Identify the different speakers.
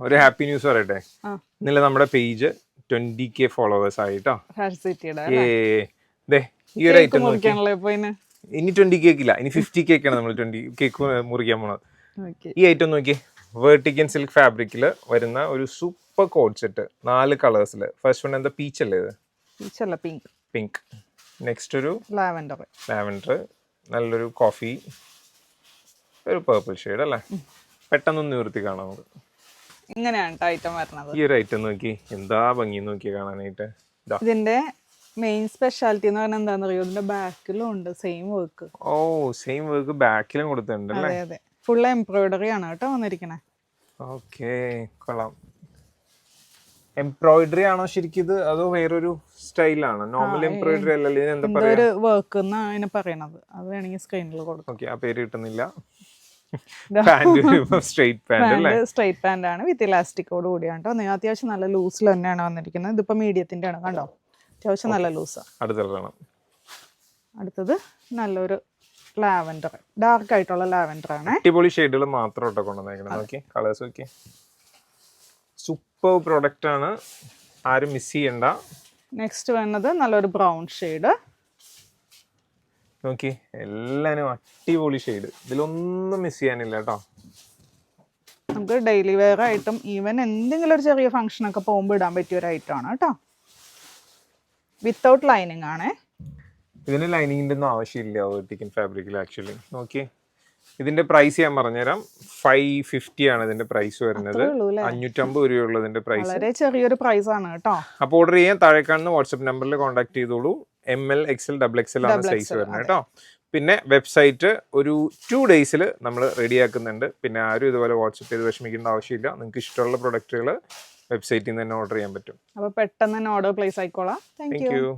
Speaker 1: ഒരു happy news പറയട്ടെ. ഇന്നലെ നമ്മുടെ പേജ് 20K ഫോളോവേഴ്സ് ആയിട്ടോ. ഈ ഒരു ഐറ്റം ഇനി 20K ഇല്ല, ഇനി 50K ആണ് നമ്മൾ 20K മുറിക്കാൻ പോണത്. ഈ ഐറ്റം നോക്കി, വെർട്ടിക്കൻ സിൽക്ക് ഫാബ്രിക്കിൽ വരുന്ന ഒരു സൂപ്പർ കോഡ് സെറ്റ്, 4 കളേഴ്സിൽ. ഫസ്റ്റ് വൺ എന്താ, പീച്ച് അല്ലേ ഇത്? പിങ്ക്. നെക്സ്റ്റ് ഒരു ലാവൻഡർ, നല്ലൊരു കോഫി, ഒരു പേർപ്പിൾ ഷെയ്ഡ് അല്ലേ. പെട്ടെന്ന് നിവർത്തി കാണാം നമുക്ക്. ഈ ഒരു ഐറ്റം നോക്കി, എന്താ ഭംഗി നോക്കി കാണാനായിട്ട്.
Speaker 2: ഇതിന്റെ മെയിൻ സ്പെഷ്യാലിറ്റി എന്ന് പറഞ്ഞാൽ എന്താണെന്ന് അറിയോ, ഇതിന്റെ ബാക്കിലും ഉണ്ട് സെയിം വർക്ക്.
Speaker 1: ഓ, സെയിം വർക്ക് ബാക്കിലും കൊടുത്തിട്ടുണ്ട് അല്ലേ?
Speaker 2: അതെ, ഫുൾ എംബ്രോയിഡറി ആണ് കേട്ടോ വന്നിരിക്കണേ.
Speaker 1: ഓക്കെ, കൊള്ളാം. എംബ്രോയിഡറി ആണോ ശരിക്കും ഇത്, അതോ വേറൊരു സ്റ്റൈലാണ്? നോർമൽ എംബ്രോയിഡറി അല്ലല്ലോ, എന്താ പറയാ,
Speaker 2: വർക്ക് എന്നാണ് അതിനെ പറയണത്. അത് വേണമെങ്കിൽ സ്ക്രീനിൽ കൊടുക്കും.
Speaker 1: ഓക്കെ, ആ പേര് കിട്ടുന്നില്ല.
Speaker 2: സ്ട്രൈറ്റ് പാന്റ് ആണ് വിത്ത് ഇലാസ്റ്റിക്കോട് കൂടിയാണ് കേട്ടോ. അത്യാവശ്യം നല്ല ലൂസിൽ തന്നെയാണ് വന്നിരിക്കുന്നത്. ഇതിപ്പോ മീഡിയത്തിന്റെ ആണ്, കണ്ടോ, അത്യാവശ്യം നല്ല ലൂസാണ്. അടുത്തത് നല്ലൊരു ലാവൻഡർ, ഡാർക്ക് ആയിട്ടുള്ള ലാവൻഡർ ആണ്.
Speaker 1: അടിപൊളി ഷെയ്ഡുകൾ മാത്രം കൊണ്ടുവന്നേക്കുന്നത്. നോക്കി കളേഴ്സ് നോക്കി, സൂപ്പർ പ്രോഡക്റ്റ് ആണ്, ആരും മിസ് ചെയ്യണ്ട.
Speaker 2: നെക്സ്റ്റ് വരുന്നത് നല്ലൊരു ബ്രൗൺ ഷെയ്ഡ്.
Speaker 1: നോക്കി, എല്ലാരും അടിപൊളി ഷെയ്ഡ്, ഇതിലൊന്നും മിസ് ചെയ്യാനില്ല കേട്ടോ.
Speaker 2: നമുക്ക് ഡെയിലി വെയർ ആയിട്ടും ഈവൻ എന്തെങ്കിലും ഒരു ചെറിയ ഫംഗ്ഷൻ ഒക്കെ പോകുമ്പോൾ ഇടാൻ പറ്റിയ ഒരു ഐറ്റം ആണ് കേട്ടോ. വിത്തൗട്ട് ലൈനിങ് ആണ്.
Speaker 1: ഇതിന് ലൈനിങ്ങിന്റെ ഒന്നും ആവശ്യമില്ല വെർട്ടിക്കൻ ഫാബ്രിക്കിൽ ആക്ച്വലി. നോക്കി, ഇതിന്റെ പ്രൈസ് ഞാൻ പറഞ്ഞുതരാം. 550 ആണ് ഇതിന്റെ പ്രൈസ് വരുന്നത്. 550 രൂപയുള്ള ഇതിന്റെ പ്രൈസ്.
Speaker 2: വളരെ ചെറിയൊരു പ്രൈസ് ആണ് കേട്ടോ.
Speaker 1: അപ്പോൾ ഓർഡർ ചെയ്യാൻ താഴെ കാണുന്ന വാട്സ്ആപ്പ് നമ്പറിൽ കോൺടാക്ട് ചെയ്തോളൂ. ML, XL, XXL ആണ് സൈസ് വരുന്നത് കേട്ടോ. പിന്നെ വെബ്സൈറ്റ് ഒരു 2 ഡേയ്സിൽ നമ്മൾ റെഡിയാക്കുന്നുണ്ട്. പിന്നെ ആരും ഇതുപോലെ വാട്സ്ആപ്പ് ചെയ്ത് വിഷമിക്കേണ്ട ആവശ്യമില്ല. നിങ്ങൾക്ക് ഇഷ്ടമുള്ള പ്രൊഡക്റ്റുകൾ വെബ്സൈറ്റിൽ നിന്ന് തന്നെ ഓർഡർ ചെയ്യാൻ പറ്റും.
Speaker 2: അപ്പോൾ പെട്ടെന്ന് തന്നെ ഓർഡർ പ്ലേസ് ആയിക്കോളാം. Thank U.